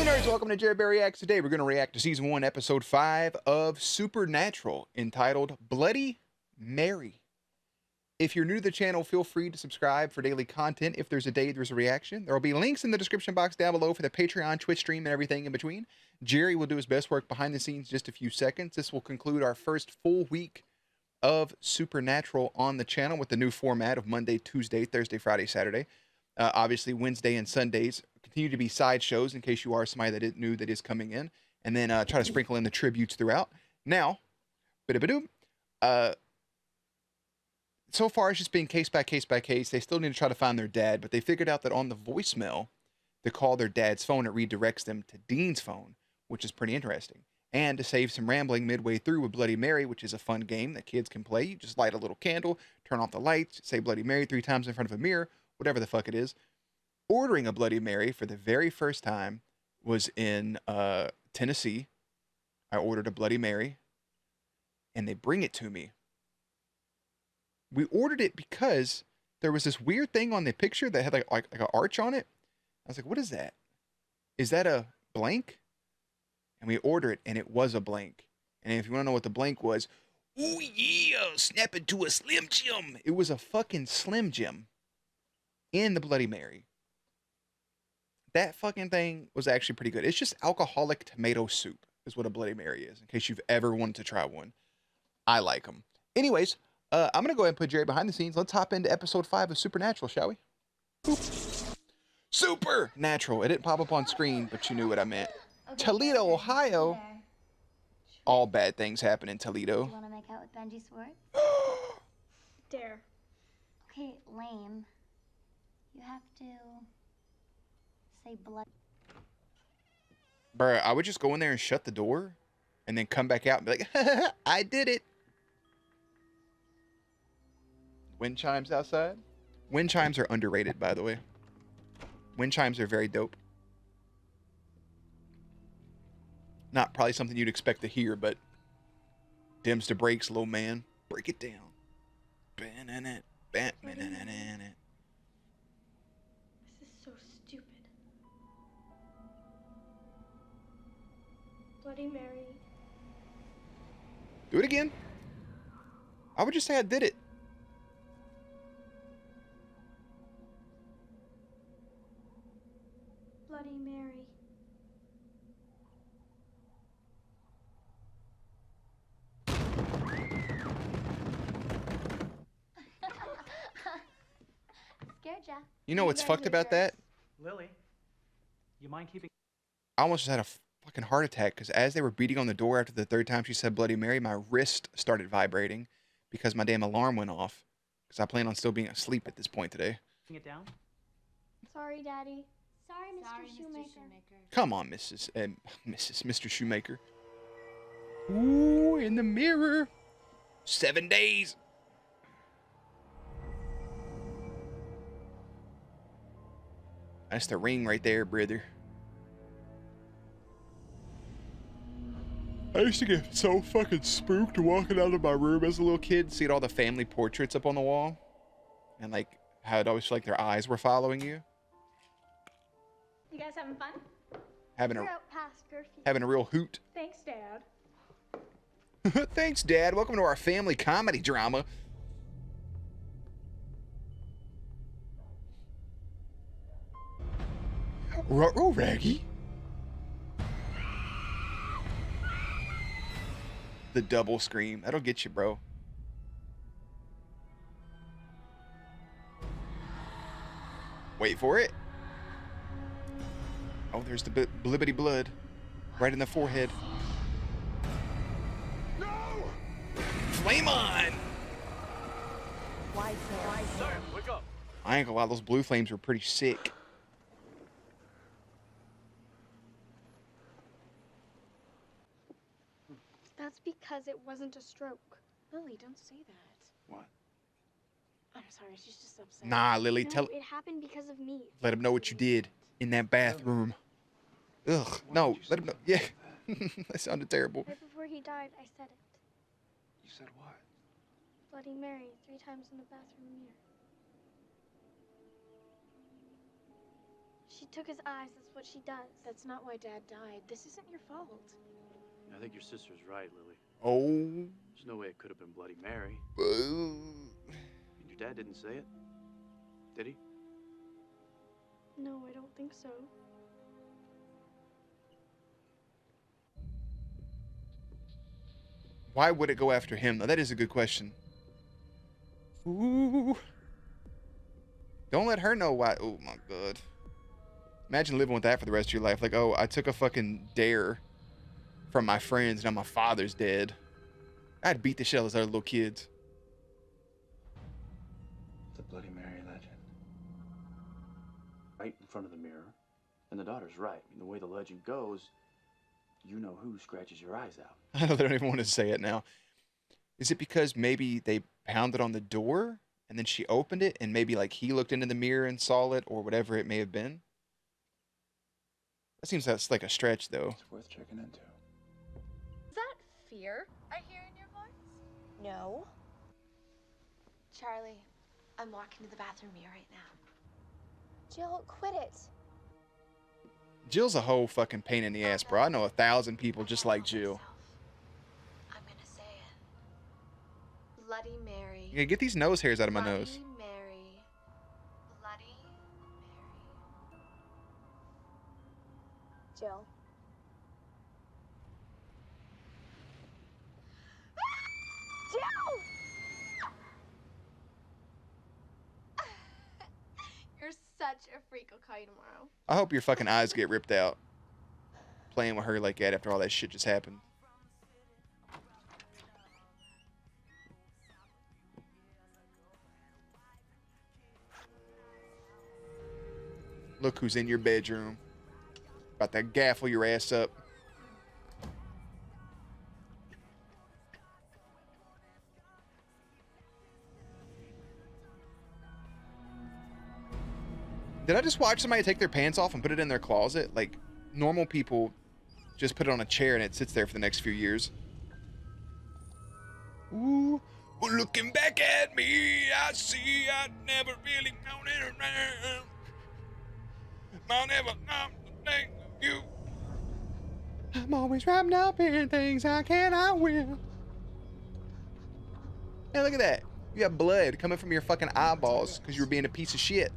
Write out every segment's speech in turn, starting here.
nerds, welcome to JerBear Reacts. Today we're going to react to Season 1, Episode 5 of Supernatural, entitled Bloody Mary. If you're new to the channel, feel free to subscribe for daily content. If there's a day, there's a reaction. There will be links in the description box down below for the Patreon, Twitch stream, and everything in between. Jerry will do his best work behind the scenes in just a few seconds. This will conclude our first full week of Supernatural on the channel with the new format of Monday, Tuesday, Thursday, Friday, Saturday. Obviously, Wednesday and Sundays continue to be side shows in case you are somebody that isn't new that is coming in. And then try to sprinkle in the tributes throughout. Now, so far it's just been case by case by case. They still need to try to find their dad, but they figured out that on the voicemail to call their dad's phone, it redirects them to Dean's phone, which is pretty interesting. And to save some rambling midway through with Bloody Mary, which is a fun game that kids can play. You just light a little candle, turn off the lights, say Bloody Mary 3 times in front of a mirror, whatever the fuck it is. Ordering a Bloody Mary for the very first time was in Tennessee. I ordered a Bloody Mary, and they bring it to me. We ordered it because there was this weird thing on the picture that had like an arch on it. I was like, what is that? Is that a blank? And we ordered it, and it was a blank. And if you want to know what the blank was, oh yeah, snap it to a Slim Jim. It was a fucking Slim Jim in the Bloody Mary. That fucking thing was actually pretty good. It's just alcoholic tomato soup is what a Bloody Mary is, in case you've ever wanted to try one. I like them. Anyways, I'm going to go ahead and put Jerry behind the scenes. Let's hop into episode 5 of Supernatural, shall we? Boop. Supernatural. It didn't pop up on screen, but you knew what I meant. Okay, Toledo, Ohio. All bad things happen in Toledo. You want to make out with Benji Swartz? Dare. Okay, lame. You have to say blood. Bruh, I would just go in there and shut the door and then come back out and be like, I did it. Wind chimes outside. Wind chimes are underrated, by the way. Wind chimes are very dope. Not probably something you'd expect to hear, but dims to breaks, low man. Break it down. This is so stupid. Bloody Mary. Do it again. I would just say I did it. Bloody Mary. Scared ya. You know what's fucked about that? Lily, you mind keeping... I almost just had a fucking heart attack because as they were beating on the door after the 3rd time she said Bloody Mary, my wrist started vibrating because my damn alarm went off. Because I plan on still being asleep at this point today. it down? Sorry, Daddy. Sorry, Mr. Shoemaker. Come on, Mr. Shoemaker. Ooh, in the mirror. 7 days. That's the ring right there, brother. I used to get so fucking spooked walking out of my room as a little kid, seeing all the family portraits up on the wall. And like how it always felt like their eyes were following you. You guys having fun? Having We're out past curfew. a real hoot. Thanks, Dad. Thanks, Dad. Welcome to our family comedy drama. Ruh-roh, Raggy. The double scream. That'll get you, bro. Wait for it. Oh, there's the blibbity blood. Right in the forehead. No! Flame on! Why so? Sir, wake up. I ain't gonna lie, those blue flames were pretty sick. That's because it wasn't a stroke. Lily, don't say that. What? I'm sorry, she's just upset. Nah, Lily, No, tell... it happened because of me. Let him know what you did in that bathroom. Ugh, no, let him know. Yeah, that sounded terrible. Right before he died, I said it. You said what? Bloody Mary 3 times in the bathroom mirror. She took his eyes. That's what she does. That's not why Dad died. This isn't your fault. I think your sister's right, Lily. Oh. There's no way it could have been Bloody Mary. And your dad didn't say it, did he? No, I don't think so. Why would it go after him, though? That is a good question. Ooh. Don't let her know why. Oh, my God. Imagine living with that for the rest of your life. Like, oh, I took a fucking dare from my friends, now my father's dead. I'd beat the shit out of those other little kids. The Bloody Mary legend. Right in front of the mirror. And the daughter's right. I mean, the way the legend goes, you know who scratches your eyes out. I know they don't even want to say it now. Is it because maybe they pounded on the door and then she opened it and maybe like he looked into the mirror and saw it or whatever it may have been? That seems that's like a stretch, though. It's worth checking into. Is that fear I hear in your voice? No. Charlie, I'm walking to the bathroom mirror right now. Jill, quit it. Jill's a whole fucking pain in the ass, bro. I know 1,000 people just like Jill. I'm gonna say it. Bloody Mary. Yeah, get these nose hairs out of my nose. Bloody Mary. Bloody Mary. Jill. Jill! You're such a freak. I'll call you tomorrow. I hope your fucking eyes get ripped out. Playing with her like that after all that shit just happened. Look who's in your bedroom. About to gaffle your ass up. Did I just watch somebody take their pants off and put it in their closet? Like, normal people just put it on a chair and it sits there for the next few years. Ooh, well, looking back at me, I see I never really known it around. I'll never know the thing of you. I'm always wrapped up in things I cannot win. Hey, look at that. You have blood coming from your fucking eyeballs because you were being a piece of shit.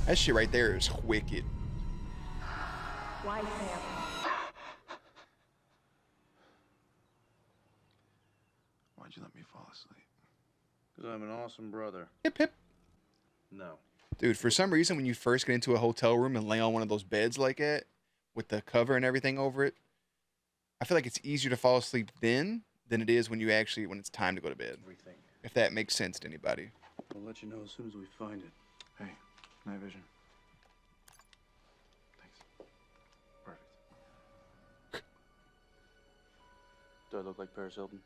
That shit right there is wicked. Why, Sam? Why'd you let me fall asleep? Because I'm an awesome brother. Hip hip. No. Dude, for some reason, when you first get into a hotel room and lay on one of those beds like that, with the cover and everything over it, I feel like it's easier to fall asleep then than it is when it's time to go to bed. Everything. If that makes sense to anybody. We'll let you know as soon as we find it. Hey, night vision. Thanks. Perfect. Do I look like Paris Hilton?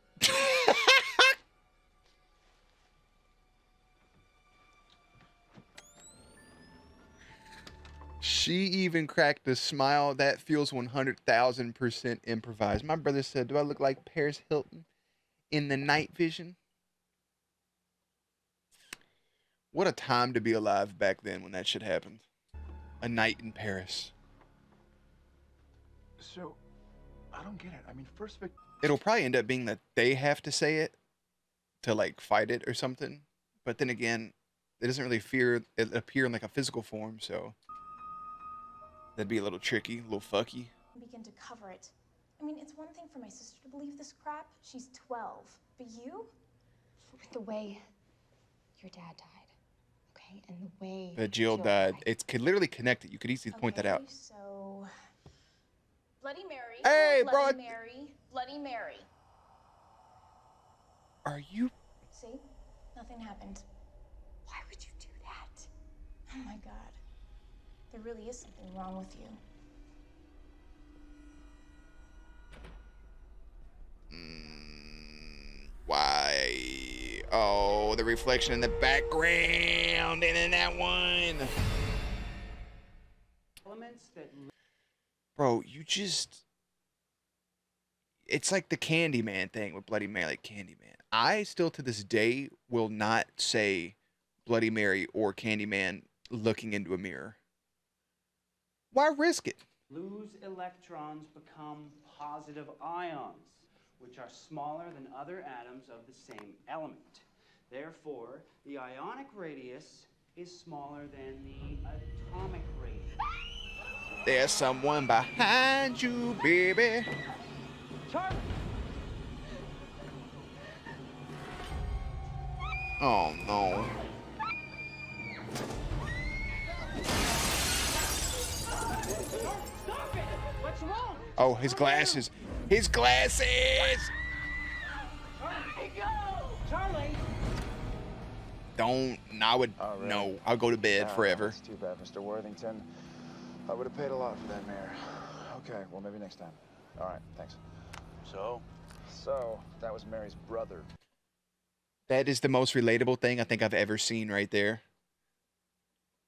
She even cracked a smile. That feels 100,000% improvised. My brother said, do I look like Paris Hilton in the night vision? What a time to be alive back then when that shit happened. A night in Paris. So, I don't get it. I mean, first It'll probably end up being that they have to say it to like fight it or something. But then again, it doesn't really appear in like a physical form, so that'd be a little tricky, a little fucky. Begin to cover it. I mean, it's one thing for my sister to believe this crap. She's 12. But you? The way your dad died, okay? And the way That Jill died. It could literally connect it. You could easily point that out. So, Bloody Mary. Hey, bro. Bloody Mary. Bloody Mary. Are you? See? Nothing happened. Why would you do that? Oh my God. There really is something wrong with you. Why? Oh, the reflection in the background and in that one. Bro, you just... It's like the Candyman thing with Bloody Mary, like Candyman. I still, to this day, will not say Bloody Mary or Candyman looking into a mirror. Why risk it? Lose electrons become positive ions, which are smaller than other atoms of the same element. Therefore, the ionic radius is smaller than the atomic radius. There's someone behind you, baby. Charlie! Oh no. Stop it! What's wrong? Oh, his glasses. His glasses! Charlie, go! Charlie! Don't. I would. Oh, really? No. I'll go to bed forever. That's too bad, Mr. Worthington. I would have paid a lot for that mirror. Okay, well, maybe next time. All right, thanks. So, that was Mary's brother. That is the most relatable thing I think I've ever seen right there.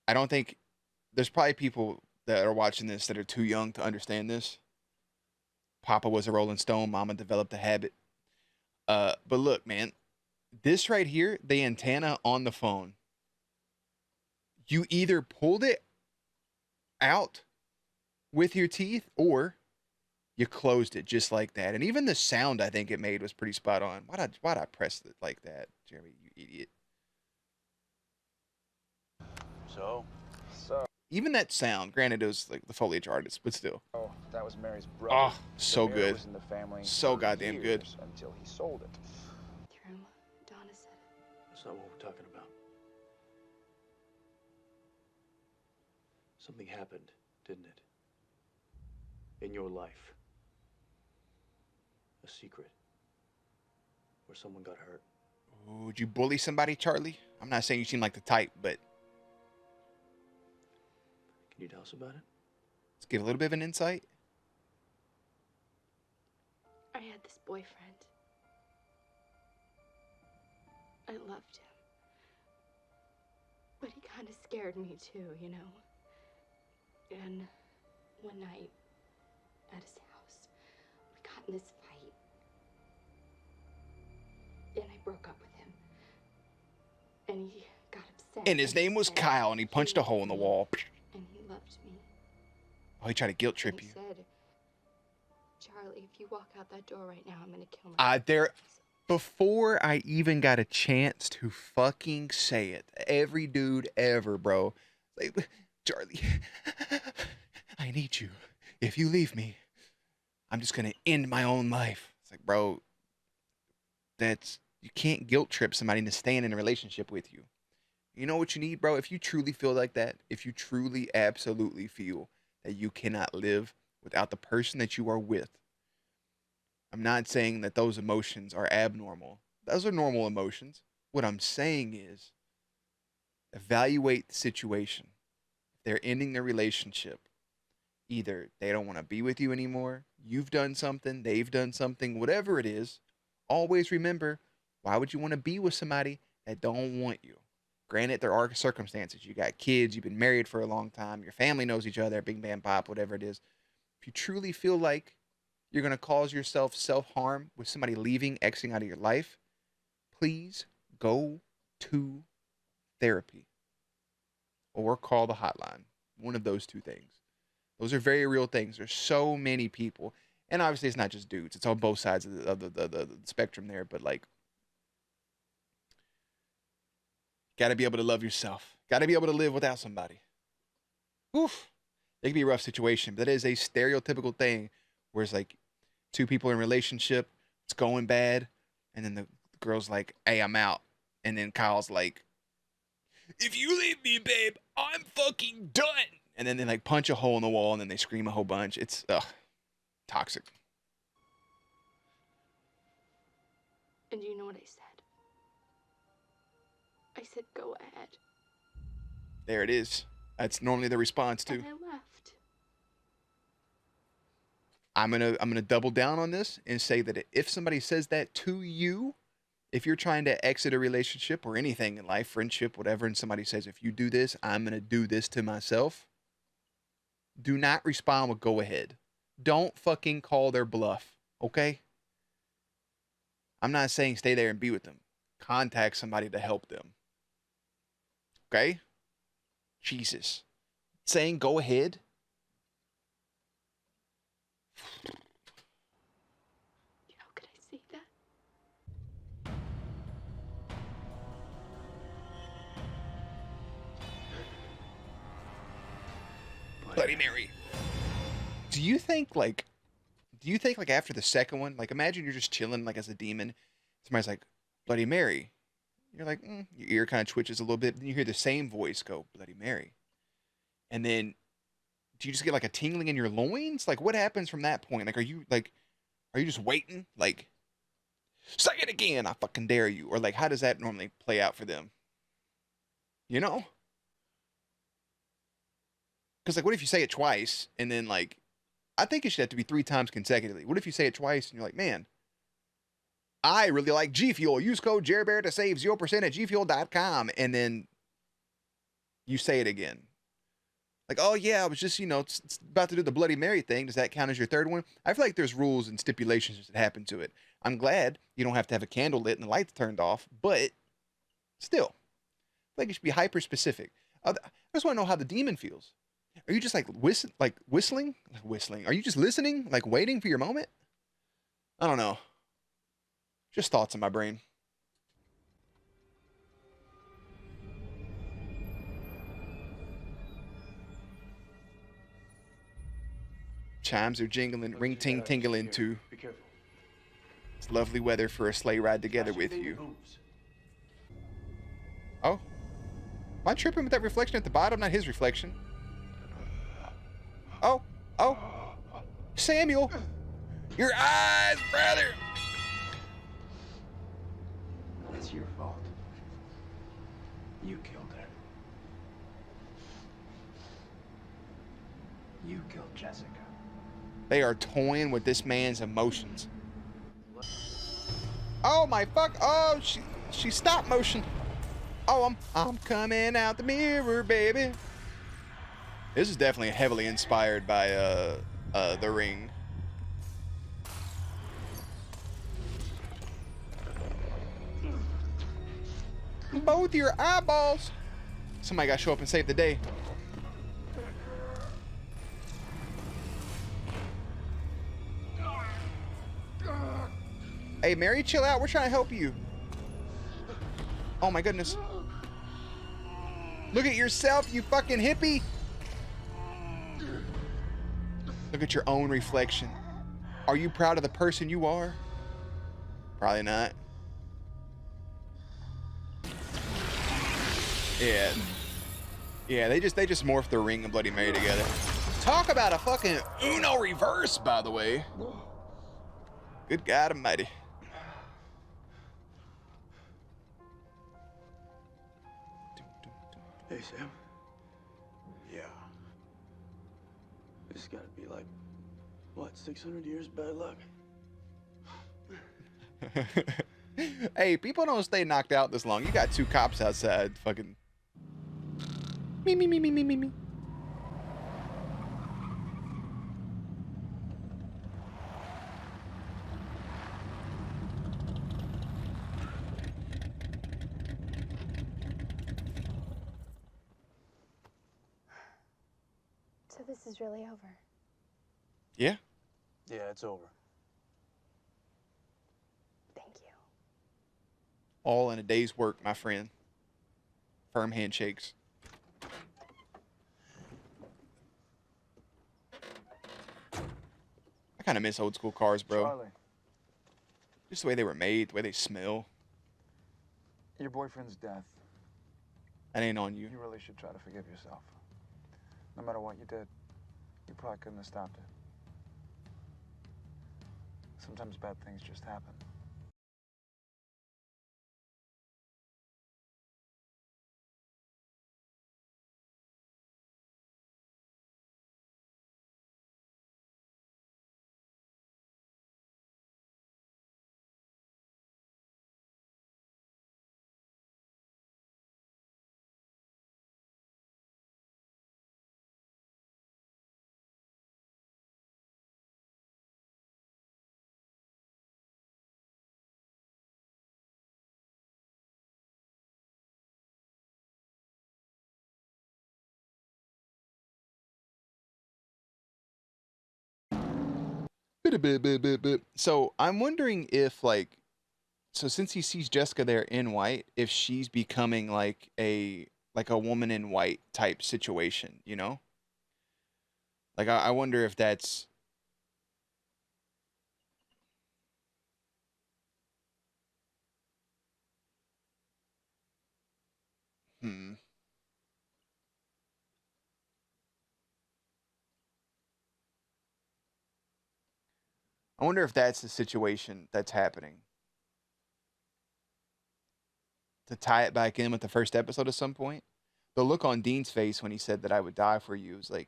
I don't think there's probably people that are watching this that are too young to understand this. Papa was a Rolling Stone. Mama developed a habit. But look, man, this right here, the antenna on the phone, you either pulled it out with your teeth or you closed it just like that. And even the sound I think it made was pretty spot on. Why'd I press it like that, Jeremy, you idiot? So, Even that sound, granted it was like the foliage artist, but still. that was Mary's brother. Oh, so The mirror good. was in the family So for goddamn good. years until he sold it. True. Donna said it. That's not what we're talking about. Something happened, didn't it? In your life. A secret. Where someone got hurt. Would you bully somebody, Charlie? I'm not saying you seem like the type, but Can you tell us about it? let's give a little bit of an insight. I had this boyfriend. I loved him. But he kind of scared me too, you know. And one night at his house, we got in this fight. And I broke up with him. And he got upset. And his name was said Kyle, and he punched a hole in the loved me, wall. And he loved me. Oh, he tried to guilt And trip he you. said, Charlie, if you walk out that door right now, I'm gonna kill myself. Before I even got a chance to fucking say it, every dude ever, bro, like, Charlie, I need you. If you leave me, I'm just gonna end my own life. It's like, bro, you can't guilt trip somebody into staying in a relationship with you. You know what you need, bro? If you truly feel like that, if you truly absolutely feel that you cannot live without the person that you are with, I'm not saying that those emotions are abnormal. Those are normal emotions. What I'm saying is evaluate the situation. If they're ending their relationship, either they don't want to be with you anymore, you've done something, they've done something, whatever it is, always remember, why would you want to be with somebody that don't want you? Granted, there are circumstances. You got kids, you've been married for a long time, your family knows each other, bing, bang, pop, whatever it is. If you truly feel like you're going to cause yourself self-harm with somebody leaving, exiting out of your life, please go to therapy or call the hotline. One of those two things. Those are very real things. There's so many people, and obviously it's not just dudes. It's on both sides of the spectrum there, but like, got to be able to love yourself. Got to be able to live without somebody. Oof. It can be a rough situation, but that is a stereotypical thing where it's like two people in a relationship, it's going bad, and then the girl's like, hey, I'm out. And then Kyle's like, if you leave me, babe, I'm fucking done. And then they like punch a hole in the wall and then they scream a whole bunch. It's toxic. And you know what I said? I said, go ahead. There it is. That's normally the response too. And I left. I'm gonna double down on this and say that if somebody says that to you, if you're trying to exit a relationship or anything in life, friendship, whatever, and somebody says, if you do this, I'm gonna do this to myself, do not respond with go ahead. Don't fucking call their bluff, okay? I'm not saying stay there and be with them. Contact somebody to help them. Okay? Jesus. Saying go ahead? How could I say that? Bloody Mary. Do you think like after the second one, like imagine you're just chilling like as a demon, somebody's like, Bloody Mary. You're like, your ear kind of twitches a little bit, then you hear the same voice go, Bloody Mary. And then do you just get like a tingling in your loins? Like what happens from that point? Like are you just waiting? Like, say it again, I fucking dare you. Or like how does that normally play out for them? You know? Because like what if you say it twice and then like I think it should have to be 3 times consecutively. What if you say it twice and you're like, man, I really like G Fuel. Use code JerBear to save 0% at gfuel.com. And then you say it again. Like, oh yeah, I was just, it's about to do the Bloody Mary thing. Does that count as your third one? I feel like there's rules and stipulations that happen to it. I'm glad you don't have to have a candle lit and the lights turned off, but still, I feel like it should be hyper specific. I just want to know how the demon feels. Are you just like whistling? Like whistling? Are you just listening? Like waiting for your moment? I don't know. Just thoughts in my brain. Chimes are jingling, ring ting tingling too. Be careful. It's lovely weather for a sleigh ride together with you. Oh. Am I tripping with that reflection at the bottom? Not his reflection. Oh. Oh. Samuel. Your eyes, brother. It's your fault. You killed her. You killed Jessica. They are toying with this man's emotions. Oh my fuck! Oh, she stopped motion. Oh, I'm coming out the mirror, baby. This is definitely heavily inspired by The Ring. Both your eyeballs. Somebody got to show up and save the day. Hey, Mary, chill out. We're trying to help you. Oh, my goodness. Look at yourself, you fucking hippie. Look at your own reflection. Are you proud of the person you are? Probably not. Yeah. Yeah, they just morphed The Ring and Bloody Mary together. Talk about a fucking Uno reverse, by the way. Good God Almighty. Hey, Sam. Yeah. This has got to be like, what, 600 years bad luck? Hey, people don't stay knocked out this long. You got 2 cops outside fucking... Me. So this is really over. Yeah? Yeah, it's over. Thank you. All in a day's work, my friend. Firm handshakes. I kind of miss old school cars, bro. Charlie, Just the way they were made, the way they smell. your boyfriend's death. That ain't on you. You really should try to forgive yourself. No matter what you did, you probably couldn't have stopped it. Sometimes bad things just happen. So I'm wondering if like, so since he sees Jessica there in white, if she's becoming like a woman in white type situation, you know? Like I wonder if that's hmm. I wonder if that's the situation that's happening. To tie it back in with the first episode at some point. The look on Dean's face when he said that I would die for you was like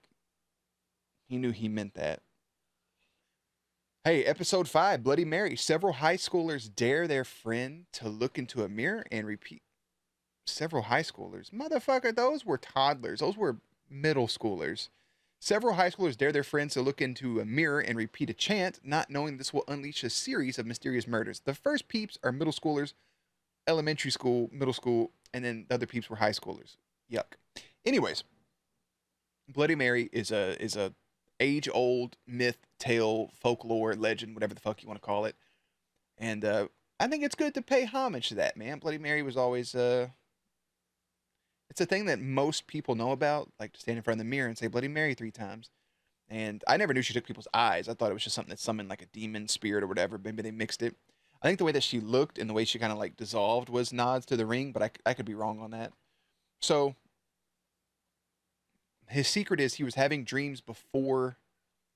he knew he meant that. Hey, episode 5, Bloody Mary. Several high schoolers dare their friend to look into a mirror and repeat. Several high schoolers. Motherfucker, those were toddlers. Those were middle schoolers. Several high schoolers dare their friends to look into a mirror and repeat a chant, not knowing this will unleash a series of mysterious murders. The first peeps are middle schoolers, elementary school, middle school, and then the other peeps were high schoolers. Yuck. Anyways, Bloody Mary is a age old myth, tale, folklore, legend, whatever the fuck you want to call it. And I think it's good to pay homage to that, man. Bloody Mary was always it's a thing that most people know about, like to stand in front of the mirror and say Bloody Mary 3 times. And I never knew she took people's eyes. I thought it was just something that summoned like a demon spirit or whatever. Maybe they mixed it. I think the way that she looked and the way she kind of like dissolved was nods to the ring, but I could be wrong on that. So his secret is he was having dreams before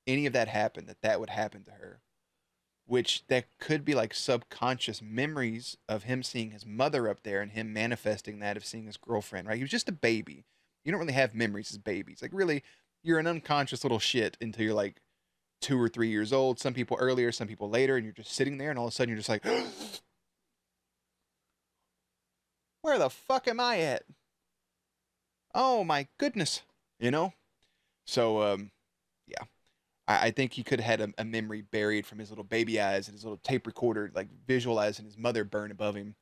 any of that happened, that would happen to her, which that could be like subconscious memories of him seeing his mother up there and him manifesting that of seeing his girlfriend, right? He was just a baby. You don't really have memories as babies. Like really, you're an unconscious little shit until you're like 2 or 3 years old. Some people earlier, some people later, and you're just sitting there and all of a sudden you're just like, where the fuck am I at? Oh my goodness. You know? So, yeah. I think he could have had a memory buried from his little baby eyes and his little tape recorder, like visualizing his mother burn above him.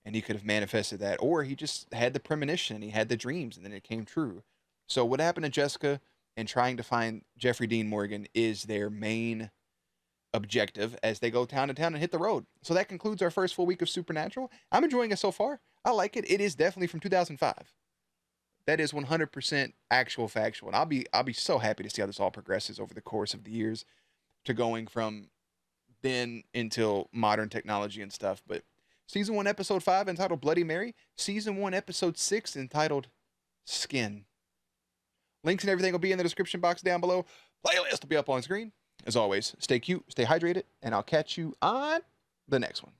And he could have manifested that. Or he just had the premonition, he had the dreams, and then it came true. So, what happened to Jessica and trying to find Jeffrey Dean Morgan is their main objective as they go town to town and hit the road. So, that concludes our first full week of Supernatural. I'm enjoying it so far. I like it. It is definitely from 2005. That is 100% actual factual. And I'll be so happy to see how this all progresses over the course of the years to going from then until modern technology and stuff. But season 1, episode 5 entitled Bloody Mary, season 1, episode 6 entitled Skin. Links and everything will be in the description box down below. Playlist will be up on screen. As always, stay cute, stay hydrated, and I'll catch you on the next one.